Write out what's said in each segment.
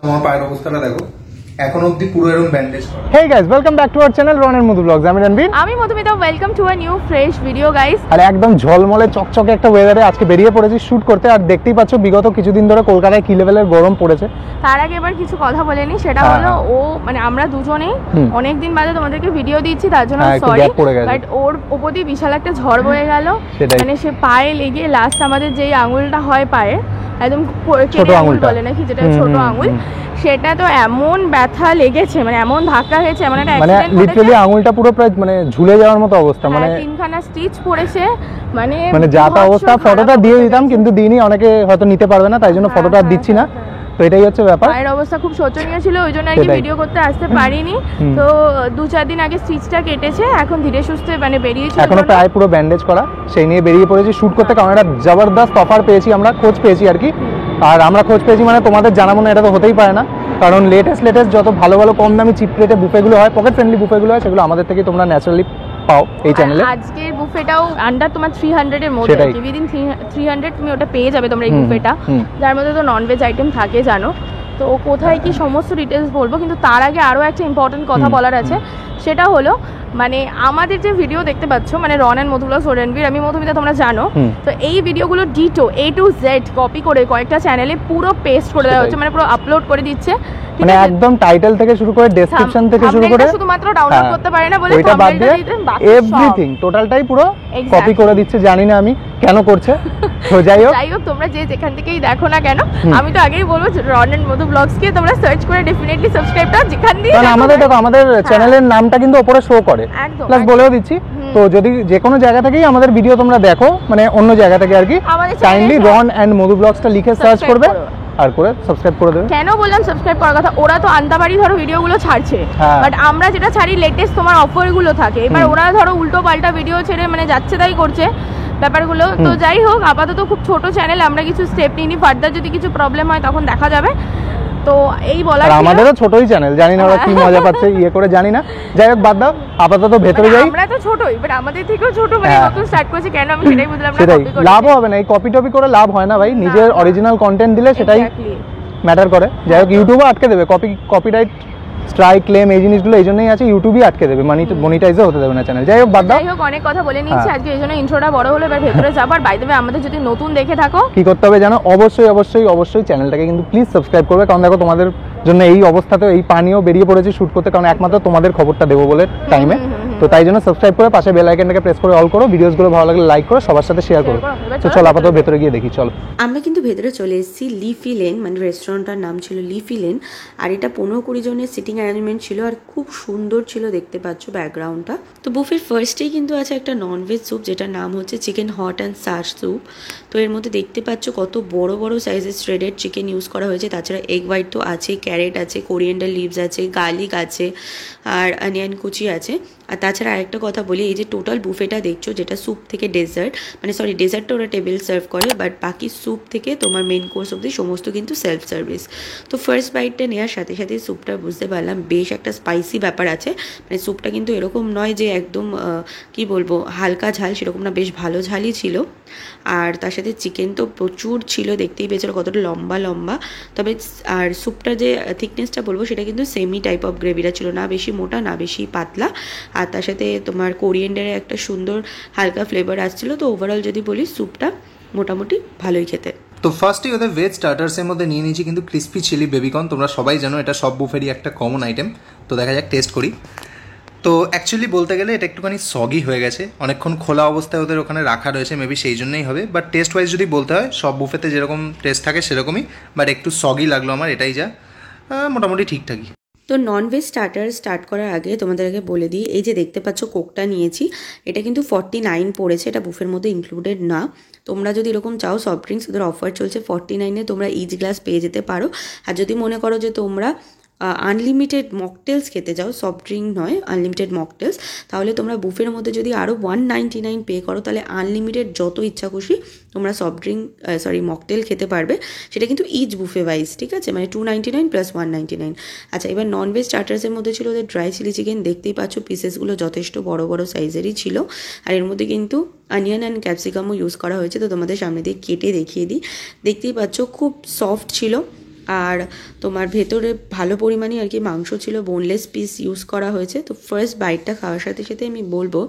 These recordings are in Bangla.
তোমার পায়ের অবস্থাটা দেখো, এখন অবধি পুরো এরকম ব্যান্ডেজ করা। Hey guys, welcome back to our channel Ron and Madhu Vlogs. আমি রণবীর, আমি Madhumita. Welcome to a new fresh video guys. আর একদম ঝলমলে চকচকে একটা ওয়েদারে আজকে বেরিয়ে পড়েছি শুট করতে। আর দেখতেই পাচ্ছ বিগত কিছুদিন ধরে কলকাতায় কি লেভেলের গরম পড়েছে। তার আগে এবার কিছু কথা বলে নি, সেটা হলো ও মানে আমরা দুজনেই অনেকদিন বাদে তোমাদেরকে ভিডিও দিচ্ছি, তার জন্য সরি, বাট ওর উপর দিয়ে বিশাল একটা ঝড় বয়ে গেল। মানে সে পায়ে লেগে লাস্ট আমাদের যেই আঙুলটা হয় পায়ে একদম ছোট আঙুল বলে নাকি, যেটা ছোট আঙুল, সেটা তো এমন ব্যথা লেগেছে, মানে এমন ধাক্কা হয়েছে, এমন একটা অ্যাক্সিডেন্ট করেছে, লিটারালি আঙুলটা পুরো প্রায় মানে ঝুলে যাওয়ার মতো অবস্থা, মানে তিনখানা স্টিচ পড়েছে, মানে যা তা অবস্থা। ফটোটা দিয়ে দিতাম কিন্তু দিনই, অনেকে হয়তো নিতে পারবে না, তাই জন্য ফটোটা দিচ্ছি না। তো এটাই হচ্ছে ব্যাপার। পায়ের অবস্থা খুব শোচনীয় ছিল, ওই জন্য আর কি ভিডিও করতে আসতে পারিনি। তো 2-4 দিন আগে স্টিচটা কেটেছে, এখন ধীরে সুস্থে মানে বেরিয়েছে, এখনো প্রায় পুরো ব্যান্ডেজ করা, সেই নিয়ে বেরিয়ে পড়েছি শুট করতে। কারণ একটা জবরদস্ত অফার পেয়েছি, আমরা খোঁজ পেয়েছি আর কি। আর আমরা খোঁজ পেয়েছি মানে তোমাদের জানাবো না, এটা তো হতেই পারে না। কারণ লেটেস্ট যত ভালো ভালো কম দামি চিপ রেটে বুফেগুলো হয়, পকেট ফ্রেন্ডলি বুফেগুলো হয়, সেগুলো আমাদের থেকে তোমরা ন্যাচারালি পাও এই চ্যানেলে। আজকের বুফেটাও আন্ডার তোমার 300 এর মধ্যে, উইদিন 300 তুমি ওটা পেয়ে যাবে তোমরা এই বুফেটা, যার মধ্যে তো ননভেজ আইটেম থাকে জানো। তো কোথায় কি সমস্ত ডিটেলস বলবো, কিন্তু তার আগে আরও একটা ইম্পর্টেন্ট কথা বলার আছে। সেটা হলো মানে আমাদের যে ভিডিও দেখতে পাচ্ছ, মানে রন অ্যান্ড মধু ভ্লগস ও রণবীর, আমি মধুমিতা, তোমরা জানো। তো এই ভিডিওগুলো ditto A to Z copy করে কয়েকটা চ্যানেলে পুরো পেস্ট করে দেওয়া হচ্ছে, মানে পুরো আপলোড করে দিচ্ছে, মানে একদম টাইটেল থেকে শুরু করে ডেসক্রিপশন থেকে শুরু করে শুধুমাত্র ডাউনলোড করতে পারে না বলে ওইটা বাদ দিয়ে এভরিথিং টোটালটাই পুরো কপি করে দিচ্ছে। জানি না আমি কেন করছে। তো যাই হোক তোমরা যে যেখান থেকেই দেখো না কেন, আমি তো আগেই বলবো রন অ্যান্ড মধু ভ্লগস কে তোমরা সার্চ করে ডেফিনেটলি সাবস্ক্রাইব করো, যেখান দিয়ে আমাদের দেখো আমাদের চ্যানেলের নামটা কিন্তু উপরে শো করে, প্লাস বলেও দিচ্ছি। তো যদি যে কোনো জায়গা থেকেই আমাদের ভিডিও তোমরা দেখো, মানে অন্য জায়গা থেকে আর কি, কাইন্ডলি রন অ্যান্ড মধু ভ্লগসটা লিখে সার্চ করবে আর করে সাবস্ক্রাইব করে দেবে। কেন বললাম সাবস্ক্রাইব করার কথা, ওরা তো আন্তাবাড়ি ধরো ভিডিওগুলো ছাড়ছে, বাট আমরা যেটা ছাড়ি লেটেস্ট তোমার অফারগুলো থাকে। এবার ওরা ধরো উল্টো পাল্টা ভিডিও ছেড়ে মানে যাচ্ছে তাই করছে ব্যাপারগুলো। তো যাই হোক, আপাতত খুব ছোট চ্যানেল, আমরা কিছু স্টেপ নিইনি, ফার্দার যদি কিছু প্রবলেম হয় তখন দেখা যাবে। তো এই বলার, আমাদেরও ছোটই চ্যানেল, জানি না ওরা কি মজা পাচ্ছে ইয়ে করে, জানি না। যাই হোক বাদ দাও, আপাতত ভেতরে যাই। আমরা তো ছোটই, বাট আমাদের থেকেও ছোট মানে নতুন স্টার্ট করেছে, কেন আমি সেটাই বুঝলাম না। সেটাই লাভ হবে না, এই কপি টপি করে লাভ হয় না ভাই, নিজের অরিজিনাল কন্টেন্ট দিলে সেটাই ম্যাটার করে। যাই হোক ইউটিউবও আটকে দেবে, কপিরাইট স্ট্রাইক ক্লেম এই জিনিসগুলো এই জন্যই আছে, ইউটিউবই আটকে দেবে, মনিটাইজও হতে দেবে না চ্যানেল। যাই হোক বাদ দাও, যাই হোক অনেক কথা বলে নিয়েছি আজকে, এই জন্য ইন্ট্রোটা বড় হলো। এবার ভেতরে যাবার, বাই দ্য ওয়ে আমাদের যদি নতুন দেখে থাকো কি করতে হবে জানো, অবশ্যই চ্যানেলটাকে কিন্তু প্লিজ সাবস্ক্রাইব করবে। কারণ দেখো তোমাদের জন্য এই অবস্থাতেও এই পানিও বেরিয়ে পড়েছে শুট করতে, কারণ একমাত্র তোমাদের খবরটা দেবো বলে টাইমে। তো তাই জন্য সাবস্ক্রাইব করে পাশে বেল আইকনটাকে প্রেস করে অল করো, ভিডিওসগুলো ভালো লাগলে লাইক করো, সবার সাথে শেয়ার করো। তো চলো আপাতত ভেতরে গিয়ে দেখি, চলো। আমরা কিন্তু ভেতরে চলে এসেছি। লিফি লেন মানে রেস্টুরেন্টটার নাম ছিল লিফি লেন, আর এটা 15-20 জনের সিটিং অ্যারেঞ্জমেন্ট ছিল, আর খুব সুন্দর ছিল, দেখতে পাচ্ছ ব্যাকগ্রাউন্ডটা। তো বুফের ফার্স্টেই কিন্তু আছে একটা ননভেজ স্যুপ, যেটার নাম হচ্ছে chicken hot and sir soup. তো এর মধ্যে দেখতে পাচ্ছ কত বড় বড় সাইজের শ্রেডেড চিকেন ইউজ করা হয়েছে, তাছাড়া এগ হোয়াইট তো আছে, ক্যারেট আছে, কোরিয়েন্ডার লিভস আছে, গার্লিক আছে, আর অনিয়ন কুচি আছে। আর তাছাড়া আরেকটা কথা বলি, এই যে টোটাল বুফেটা দেখছো, যেটা স্যুপ থেকে ডেজার্ট, মানে সরি ডেজার্টটা ওরা টেবিল সার্ভ করে, বাট বাকি স্যুপ থেকে তোমার মেন কোর্স অবধি সমস্ত কিন্তু সেলফ সার্ভিস। তো ফার্স্ট বাইটটা নেওয়ার সাথে সাথে স্যুপটা বুঝতে পারলাম বেশ একটা স্পাইসি ব্যাপার আছে, মানে স্যুপটা কিন্তু এরকম নয় যে একদম কি বলবো হালকা ঝাল, সেরকম না, বেশ ভালো ঝালই ছিল। আর তার সাথে চিকেন তো প্রচুর ছিল, দেখতেই পেয়েছিল কতটা লম্বা লম্বা। তবে আর স্যুপটা যে থিকনেসটা বলবো সেটা কিন্তু সেমি টাইপ অফ গ্রেভিটা ছিল, না বেশি মোটা না বেশি পাতলা। আর তার সাথে তোমার কোরিয়েন্ডারের একটা সুন্দর হালকা ফ্লেভার আসছিল। তো ওভারঅল যদি বলি স্যুপটা মোটামুটি ভালোই খেতে। তো ফার্স্টে ওদের ভেজ স্টার্টার্সের মধ্যে নিয়ে নিয়েছি কিন্তু ক্রিসপি চিলি বেবিকর্ন। তোমরা সবাই জানো এটা সব বুফেরই একটা কমন আইটেম। তো দেখা যাক, টেস্ট করি। তো অ্যাকচুয়ালি বলতে গেলে এটা একটুখানি সগি হয়ে গেছে, অনেকক্ষণ খোলা অবস্থায় ওদের ওখানে রাখা রয়েছে, মেবি সেই জন্যই হবে। বাট টেস্ট ওয়াইজ যদি বলতে হয় সব বুফেতে যেরকম টেস্ট থাকে সেরকমই, বাট একটু সগি লাগলো আমার, এটাই যা, মোটামুটি ঠিকঠাকই। তো ননভেজ স্টার্ট করার আগে তোমাদেরকে বলে দিই, এই যে দেখতে পাচ্ছ কোকটা নিয়েছি, এটা কিন্তু 49 পড়েছে, এটা বুফের মধ্যে ইনক্লুডেড না। তোমরা যদি এরকম চাও সফট ড্রিঙ্কস, ওদের অফার চলছে 49-এ তোমরা ইচ গ্লাস পেয়ে যেতে পারো। আর যদি মনে করো যে তোমরা আনলিমিটেড মকটেলস খেতে যাও, সফট ড্রিঙ্ক নয়, আনলিমিটেড মকটেলস, তাহলে তোমরা বুফের মধ্যে যদি আরও 199 পে করো, তাহলে আনলিমিটেড যত ইচ্ছা খুশি তোমরা সফট ড্রিঙ্ক মকটেল খেতে পারবে। সেটা কিন্তু ইচ বুফে ওয়াইজ, ঠিক আছে, মানে 299 প্লাস 199। আচ্ছা, এবার ননভেজ স্টার্টার্সের মধ্যে ছিল ওদের ড্রাই চিলি চিকেন, দেখতেই পাচ্ছ পিসেসগুলো যথেষ্ট বড় বড় সাইজেরই ছিল। আর এর মধ্যে কিন্তু অনিয়ন অ্যান্ড ক্যাপসিকামও ইউজ করা হয়েছে। তো তোমাদের সামনে দিয়ে কেটে দেখিয়ে দিই, দেখতেই পাচ্ছ খুব সফট ছিল। আর তোমার ভেতরে ভালো পরিমাণে আর কি মাংস ছিল, বোনলেস পিস ইউজ করা হয়েছে। তো ফার্স্ট বাইটটা খাওয়ার সাথে সাথে আমি বলবো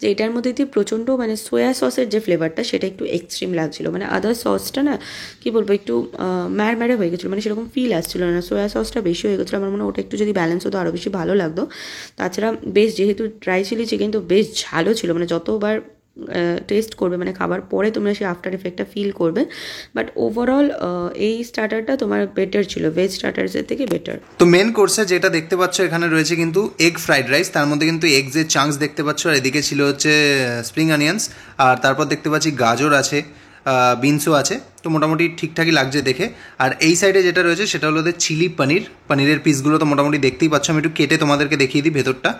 যে এটার মধ্যে দিয়ে প্রচণ্ড মানে সোয়া সসের যে ফ্লেভারটা সেটা একটু এক্সট্রিম লাগছিলো, মানে আদার সসটা না কী বলবো একটু ম্যাড় হয়ে গেছিলো, মানে সেরকম ফিল আসছিলো না, সোয়া সসটা বেশি হয়ে গেছিলো। আমার মনে হয় ওটা একটু যদি ব্যালেন্স হতো আরও বেশি ভালো লাগতো। তাছাড়া বেশ যেহেতু ড্রাই চিলি চিকেন তো বেশ ঝালও ছিল, মানে যতবার টেস্ট করবে মানে খাবার পরে তোমরা সেই আফটার এফেক্টটা ফিল করবে। বাট ওভারঅল এই স্টার্টারটা তোমার বেটার ছিল, ভেজ স্টার্টার্সের থেকে বেটার। তো মেন কোর্সে যেটা দেখতে পাচ্ছ এখানে রয়েছে কিন্তু এগ ফ্রাইড রাইস, তার মধ্যে কিন্তু এগসের চাঙ্কস দেখতে পাচ্ছ, আর এদিকে ছিল হচ্ছে স্প্রিং অনিয়ন্স, আর তারপর দেখতে পাচ্ছি গাজর আছে, বিনসও আছে। তো মোটামুটি ঠিকঠাকই লাগছে দেখে। আর এই সাইডে যেটা রয়েছে সেটা হলো ওদের চিলি পনিরের পিসগুলো তো মোটামুটি দেখতেই পাচ্ছ। আমি একটু কেটে তোমাদেরকে দেখিয়ে দিই ভেতরটা।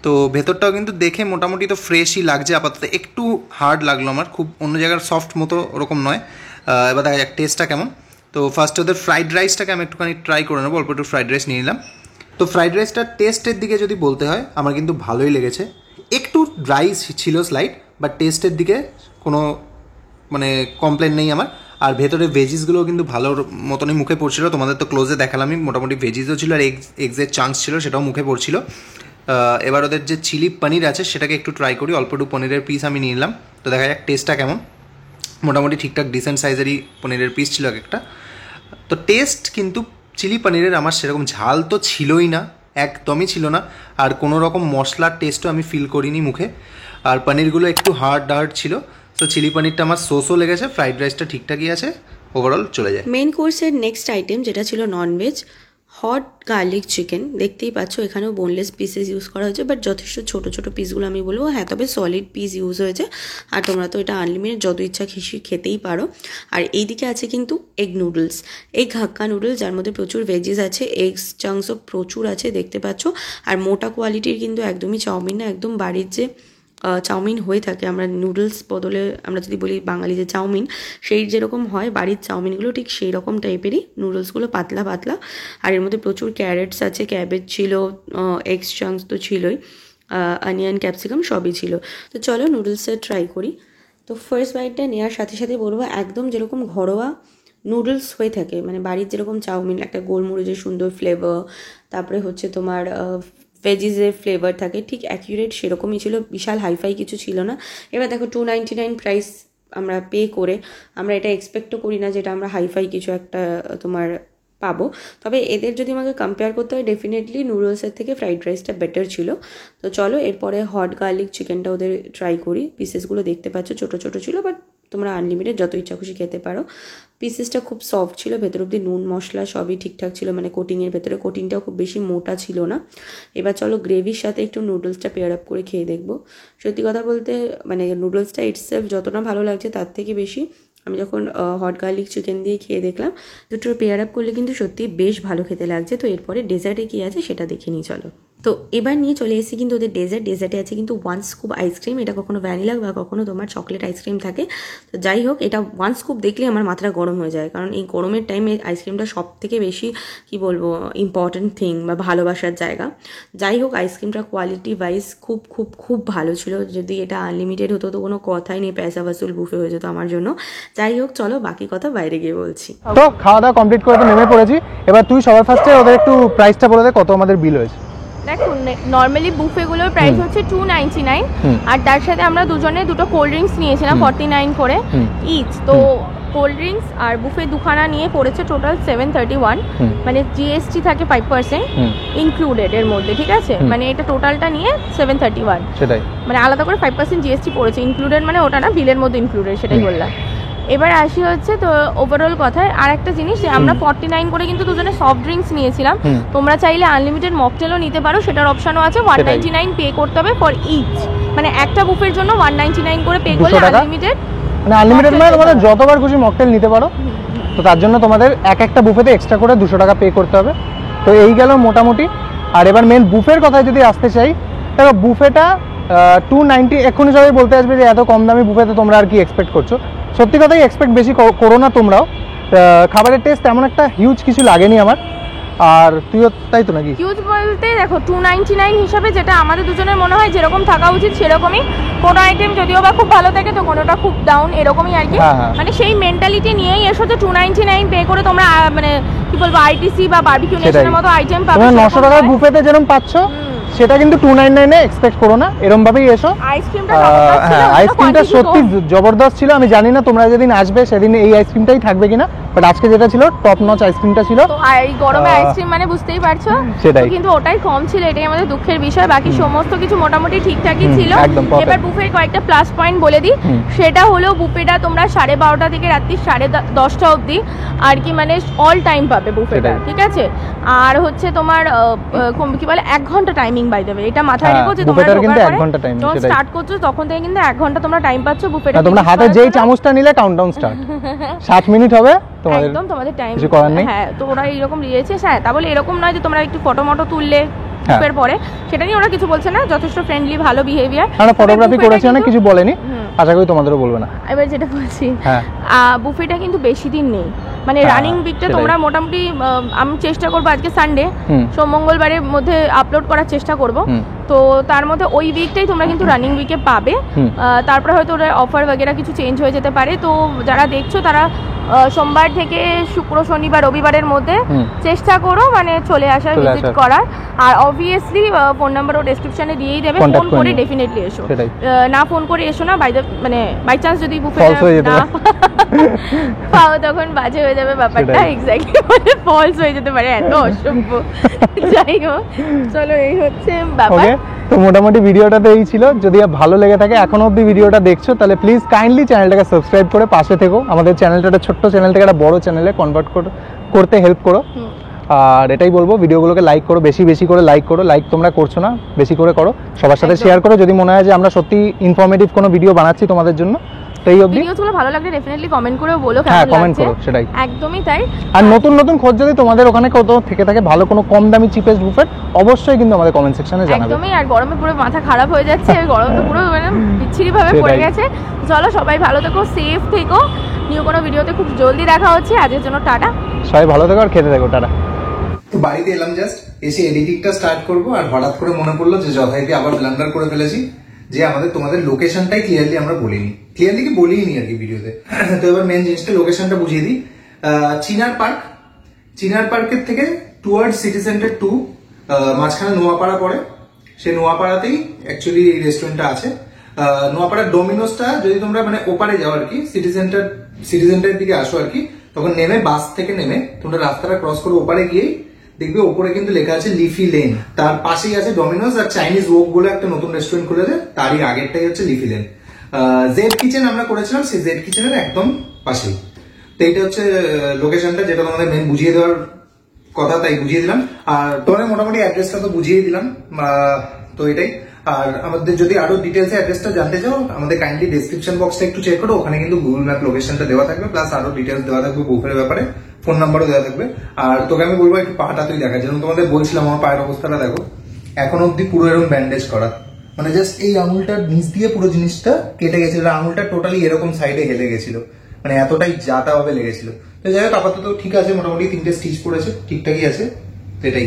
তো ভেতরটাও কিন্তু দেখে মোটামুটি তো ফ্রেশই লাগছে, আপাতত একটু হার্ড লাগলো আমার, খুব অন্য জায়গার সফট মতো ওরকম নয়। এবার দেখা যাক টেস্টটা কেমন। তো ফার্স্ট ওদের ফ্রাইড রাইসটাকে আমি একটুখানি ট্রাই করে নেবো, অল্প একটু ফ্রাইড রাইস নিয়ে নিলাম। তো ফ্রাইড রাইসটার টেস্টের দিকে যদি বলতে হয় আমার কিন্তু ভালোই লেগেছে, একটু ড্রাই ছিল স্লাইড, বাট টেস্টের দিকে কোনো মানে কমপ্লেন নেই আমার। আর ভেতরে ভেজিসগুলোও কিন্তু ভালো মতনই মুখে পড়ছিল, তোমাদের তো ক্লোজে দেখালামই, মোটামুটি ভেজিসও ছিল আর এগসের চান্স ছিল সেটাও মুখে পড়ছিল। এবার ওদের যে চিলি পনির আছে সেটাকে একটু ট্রাই করি, অল্প একটু পনিরের পিস আমি নিয়ে নিলাম। তো দেখা যাক টেস্টটা কেমন। মোটামুটি ঠিকঠাক ডিসেন্ট সাইজেরই পনিরের পিস ছিল একটা। তো টেস্ট কিন্তু চিলি পনিরের আমার সেরকম ঝাল তো ছিলই না, একদমই ছিল না, আর কোনো রকম মশলার টেস্টও আমি ফিল করিনি মুখে। আর পনিরগুলো একটু হার্ড ছিল। তো চিলি পনিরটা আমার সোসও লেগেছে, ফ্রাইড রাইসটা ঠিকঠাকই আছে, ওভারঅল চলে যায়। মেন কোর্সের নেক্সট আইটেম যেটা ছিল ননভেজ হট গার্লিক চিকেন, দেখতেই পাচ্ছ এখানেও বোনলেস পিসেস ইউজ করা হয়েছে, বাট যথেষ্ট ছোটো ছোটো পিসগুলো আমি বলবো, হ্যাঁ তবে সলিড পিস ইউজ হয়েছে। আর তোমরা তো এটা আনলিমিটেড যত ইচ্ছা খেতেই পারো। আর এইদিকে আছে কিন্তু এগ নুডলস, এগ হাক্কা নুডলস, যার মধ্যে প্রচুর ভেজিস আছে, এগস চাংসও প্রচুর আছে দেখতে পাচ্ছ। আর মোটা কোয়ালিটির কিন্তু একদমই চাউমিন না, একদম বাড়ির যে চাউমিন হয়ে থাকে, আমরা নুডলস বদলে আমরা যদি বলি বাঙালি যে চাউমিন, সেই যেরকম হয় বাড়ির চাউমিনগুলো ঠিক সেই রকম টাইপেরই, নুডলসগুলো পাতলা পাতলা। আর এর মধ্যে প্রচুর ক্যারেটস আছে, ক্যাবেজ ছিল, এগস চাংস তো ছিলই, অনিয়ন ক্যাপসিকাম সবই ছিল। তো চলো নুডলসটা ট্রাই করি। তো ফার্স্ট বাইটটা নেওয়ার সাথে সাথে বলবো একদম যেরকম ঘরোয়া নুডলস হয়ে থাকে, মানে বাড়ির যেরকম চাউমিন একটা গোলমরিচের সুন্দর ফ্লেভার, তারপরে হচ্ছে তোমার ভেজিসের ফ্লেভার থাকে, ঠিক অ্যাকিউরেট সেরকমই ছিল, বিশাল হাইফাই কিছু ছিল না। এবার দেখো 299 প্রাইস আমরা পে করে আমরা এটা এক্সপেক্টও করি না যেটা আমরা হাইফাই কিছু একটা তোমার পাবো। তবে এদের যদি আমাকে কম্পেয়ার করতে হয় ডেফিনেটলি নুডলসের থেকে ফ্রাইড রাইসটা বেটার ছিল। তো চলো এরপরে হট গার্লিক চিকেনটা ওদের ট্রাই করি। পিসেসগুলো দেখতে পাচ্ছ ছোটো ছোটো ছিল, বাট তোমরা আনলিমিটেড যত ইচ্ছা খুশি খেতে পারো। পিসেসটা খুব সফট ছিল, ভেতর অব্দি নুন মশলা সবই ঠিকঠাক ছিল, মানে কোটিংয়ের ভেতরে কোটিংটাও খুব বেশি মোটা ছিল না। এবার চলো গ্রেভির সাথে একটু নুডলসটা পেয়ার আপ করে খেয়ে দেখবো। সত্যি কথা বলতে মানে নুডলসটা ইটসেলফ যতটা ভালো লাগছে তার থেকে বেশি আমি যখন হট গার্লিক চিকেন দিয়ে খেয়ে দেখলাম, দুটোর পেয়ার আপ করলে কিন্তু সত্যি বেশ ভালো খেতে লাগছে। তো এরপরে ডেজার্টে কী আছে সেটা দেখে নিই চলো। তো এবার নিয়ে চলে এসেছি কিন্তু ওদের ডেজার্টে আছে কিন্তু 1 স্কুপ আইসক্রিম, এটা কখনো ভ্যানিলা বা কখনো তোমার চকলেট আইসক্রিম থাকে। তো যাই হোক এটা 1 স্কুপ দেখলে আমার মাথাটা গরম হয়ে যায়, কারণ এই গরমের টাইমে আইসক্রিমটা সব থেকে বেশি কি বলবো ইম্পর্টেন্ট থিং বা ভালোবাসার জায়গা। যাই হোক আইসক্রিমটা কোয়ালিটি ওয়াইজ খুব খুব খুব ভালো ছিল, যদি এটা আনলিমিটেড হতো তো কোনো কথাই নেই, পয়সা ভাসুল বুফে হয়ে যেত আমার জন্য। যাই হোক চলো বাকি কথা বাইরে গিয়ে বলছি। তো খাওয়া দাওয়া কমপ্লিট করে তো নেমে পড়েছি, এবার তুই সবার ফার্স্টে ওদের একটু প্রাইসটা বলে দে কত আমাদের বিল হয়েছে। দেখুন নর্মালি বুফেগুলোর প্রাইস হচ্ছে 299, আর তার সাথে আমরা দুজনে দুটো কোল্ড ড্রিঙ্কস নিয়েছিলাম 49 করে ইচ। তো কোল্ড ড্রিঙ্কস আর বুফে দুখানা নিয়ে পড়েছে টোটাল 731, মানে জিএসটি থাকে 5% ইনক্লুডেড এর মধ্যে, ঠিক আছে, মানে এটা টোটালটা নিয়ে 731, সেটাই মানে আলাদা করে 5% জিএসটি পড়েছে, ইনক্লুডেড মানে ওটা না বিলের মধ্যে ইনক্লুডেড, সেটাই বললাম। এবার আসি হচ্ছে তো ওভারঅল কথায় আর একটা জিনিস যে আমরা 49 করে কিন্তু দুজনে সফট ড্রিঙ্কস নিয়েছিলাম, তোমরা চাইলে আনলিমিটেড মকটেলও নিতে পারো, সেটার অপশনও আছে। 199 পে করতে হবে ফর ইচ, মানে একটা বুফের জন্য 199 করে পে করলে আনলিমিটেড, মানে আনলিমিটেড মানে তোমরা যতবার খুশি মকটেল নিতে পারো। তো তার জন্য তোমাদের একটা বুফেতে এক্সট্রা করে 200 টাকা পে করতে হবে। তো এই গেল মোটামুটি। আর এবার মেন বুফের কথায় যদি আসতে চাই, তবে বুফেটা 290, এক্ষুনি সবাই বলতে আসবে যে এত কম দামি বুফেতে তোমরা আর কি এক্সপেক্ট করছো। সত্যি কথাই এক্সপেক্ট বেশি করো না তোমরাও, খাবারের টেস্ট তেমন একটা হিউজ কিছু লাগেনি আমার। আর তুইও তাই তো নাকি? হিউজ বলতে দেখো 299 হিসাবে যেটা আমাদের দুজনের মনে হয় যেরকম থাকা উচিত সেরকমই, কোনো আইটেম যদিও বা খুব ভালো থাকে তো কোনোটা খুব ডাউন, এরকমই আর কি। মানে সেই মেন্টালিটি নিয়েই এসো যে 299 পে করে তোমরা মানে কি বলবো আইটিসি বা বারবিকিউ নেশনের মতো আইটেম পাবে। তোমরা 900 টাকার বুফেতে যেরকম পাচ্ছ সেটা কিন্তু 299 এ এক্সপেক্ট করো না, এরকম ভাবেই এসো। আইসক্রিমটা হ্যাঁ আইসক্রিমটা সত্যি জবরদস্ত ছিল। আমি জানি না তোমরা যেদিন আসবে সেদিন এই আইসক্রিমটাই থাকবে কিনা, বাট আজকে যেটা ছিল টপ নচ আইসক্রিমটা ছিল। তো এই গরমে আইসক্রিম মানে বুঝতেই পারছো, সেটাই। কিন্তু ওটাই কম ছিল, এটাই আমাদের দুঃখের বিষয়। বাকি সমস্ত কিছু মোটামুটি ঠিকঠাকই ছিল। এবার বুফের কয়েকটা প্লাস পয়েন্ট বলে দিই, সেটা হলো বুফেটা তোমরা 12:30 থেকে রাত্রি 10:30 অবধি আর কি মানে অল টাইম পাবে বুফেটা, ঠিক আছে। আর হচ্ছে তোমার কি বলে 1 ঘন্টা টাইমিং বাই দেবে, এটা মাথায় রেখো যে তোমরা কিন্তু 1 ঘন্টা টাইম স্টার্ট করছো তখন থেকে কিন্তু 1 ঘন্টা তোমরা টাইম পাচ্ছ বুফেটা। তোমরা হাতে যেই চামচটা নিলে কাউন্টডাউন স্টার্ট, 60 মিনিট হবে তোমাদের, একদম তোমাদের টাইম কিছু করার নেই। হ্যাঁ তো ওরা এরকম দিয়েছে, হ্যাঁ তা বলে এরকম নয় যে তোমরা একটু ফটো মটো তুললে বুফের পরে, সেটা নিয়ে ওরা কিছু বলছে না, যথেষ্ট ফ্রেন্ডলি ভালো বিহেভিয়ার। আমরা ফটোগ্রাফি করেছি না, কিছু বলেনি, আশা করি তোমাদেরও বলবে না। এবার যেটা বলছি, বুফেটা কিন্তু বেশি দিন নেই, মানে রানিং উইকটা তোমরা মোটামুটি আমি চেষ্টা করবো আজকে সানডে, সোম মঙ্গলবারের মধ্যে আপলোড করার চেষ্টা করব। তো তার মধ্যে ওই উইকটাই তোমরা কিন্তু রানিং উইকে পাবে। তারপরে হয়তো ওরা অফার বগেরা কিছু চেঞ্জ হয়ে যেতে পারে। তো যারা দেখছো তারা সোমবার থেকে শুক্র শনিবার রবিবারের মধ্যে চেষ্টা করো মানে চলে আসার, ভিজিট করার। আর অবভিয়াসলি ফোন নাম্বারও ডেসক্রিপশনে দিয়েই দেবে, ফোন করে ডেফিনেটলি এসো, না ফোন করে এসো না, মানে বাই চান্স যদি বুফে না পাও তখন বাজে হয়ে যাবে ব্যাপারটা, এক্স্যাক্টলি মানে ফলস হয়ে যেতে পারে, এত অসভ্য। যাই হোক চলো এই হচ্ছে ব্যাপার। তো মোটামুটি ভিডিওটাতে এই ছিল। যদি ভালো লেগে থাকে এখনো অবধি ভিডিওটা দেখছো তাহলে প্লিজ কাইন্ডলি চ্যানেলটাকে সাবস্ক্রাইব করে পাশে থেকো। আমাদের চ্যানেলটা একটা ছোট্ট চ্যানেল থেকে একটা বড় চ্যানেলে কনভার্ট করতে হেল্প করো। আর এটাই বলবো, ভিডিওগুলোকে লাইক করো, বেশি বেশি করে লাইক করো। লাইক তোমরা করছো না, বেশি করে করো। সবার সাথে শেয়ার করো যদি মনে হয় যে আমরা সত্যি ইনফরমেটিভ কোনো ভিডিও বানাচ্ছি তোমাদের জন্য। এই অবধি ভিডিওগুলো ভালো লাগলে ডেফিনেটলি কমেন্ট করেও বলো কেমন হ্যাঁ লাগছে। কমেন্ট করো, সেটাই একদমই তাই। আর নতুন নতুন খোঁজ যদি তোমাদের ওখানে কোথাও থেকে থাকে ভালো কোনো কম দামি চিপেস্ট বুফেট, অবশ্যই কিন্তু আমাদের কমেন্ট সেকশনে জানাবে। একদমই। আর গরমে পুরো মাথা খারাপ হয়ে যাচ্ছে, গরম তো পুরো মানে বিচ্ছিরি ভাবে পড়ে গেছে। চলো সবাই ভালো থেকো, সেফ থেকো। নিউ কোনো ভিডিওতে খুব জলদি দেখা হচ্ছে। আজকের জন্য টাটা, সবাই ভালো থেকো আর খেতে থেকো, টাটা। তো বাড়িতে এলাম জাস্ট, এসে এডিটিংটা স্টার্ট করবো, আর হঠাৎ করে মনে পড়লো যে যথারীতি আবার ব্লান্ডার করে ফেলেছি, যে তোমাদের লোকেশনটাই ক্লিয়ারলি আমরা বলিনি, ক্লিয়ারলি কি বলিনি আর কি ভিডিওতে। তো এবার মেন জিনিসটা লোকেশনটা বুঝিয়ে দিই। চিনার পার্কের থেকে টুয়ার্ড সিটি সেন্টার 2 মাঝখানে নোয়াপাড়া পড়ে, সেই নোয়াপাড়াতেই অ্যাকচুয়ালি এই রেস্টুরেন্টটা আছে। নোয়াপাড়ার ডোমিনোসটা যদি তোমরা মানে ওপারে যাও আর কি, সিটি সেন্টারের দিকে আসো আর কি, তখন নেমে বাস থেকে নেমে তোমরা রাস্তাটা ক্রস করে ওপারে গিয়েই দেখবে ওপরে কিন্তু লেখা আছে লিফি লেন, তার পাশেই আছে ডোমিনোস আর চাইনিজ ওক বলে একটা নতুন রেস্টুরেন্ট খুলেছে, তারই আগেরটাই হচ্ছে লিফি লেন। জেড কিচেন আমরা করেছিলাম সেই জেড কিচেনের একদম পাশেই। তো এইটা হচ্ছে লোকেশনটা, যেটা তোমাদের মেন বুঝিয়ে দেওয়ার কথা তাই বুঝিয়ে দিলাম। আর তোমাদের মোটামুটি অ্যাড্রেসটা তো বুঝিয়ে দিলাম, তো এটাই। আর আমাদের যদি আরো ডিটেলসে অ্যাড্রেসটা জানতে চাও আমাদের কাইন্ডলি ডেসক্রিপশন বক্সটা একটু চেক করো, ওখানে কিন্তু গুগল ম্যাপ লোকেশনটা দেওয়া থাকবে, প্লাস আরো ডিটেলস দেওয়া থাকবে বুফের ব্যাপারে, ফোন নাম্বারও দেওয়া থাকবে। আর তোকে আমি বলবো একটু পাটা তুই দেখা, যেরকম তোমাদের বলছিলাম আমার পায়ের অবস্থাটা দেখো, এখন অব্দি পুরো এরকম ব্যান্ডেজ করা, মানে জাস্ট এই আঙুলটার নিচ দিয়ে পুরো জিনিসটা কেটে গেছিল, আঙুলটা টোটালি এরকম সাইডে হেলে গেছিল, মানে এতটাই যাতা ভাবে লেগেছিল। তো যাই হোক আপাতত ঠিক আছে, মোটামুটি 3টে স্টিচ পড়েছে, ঠিকঠাকই আছে, এটাই।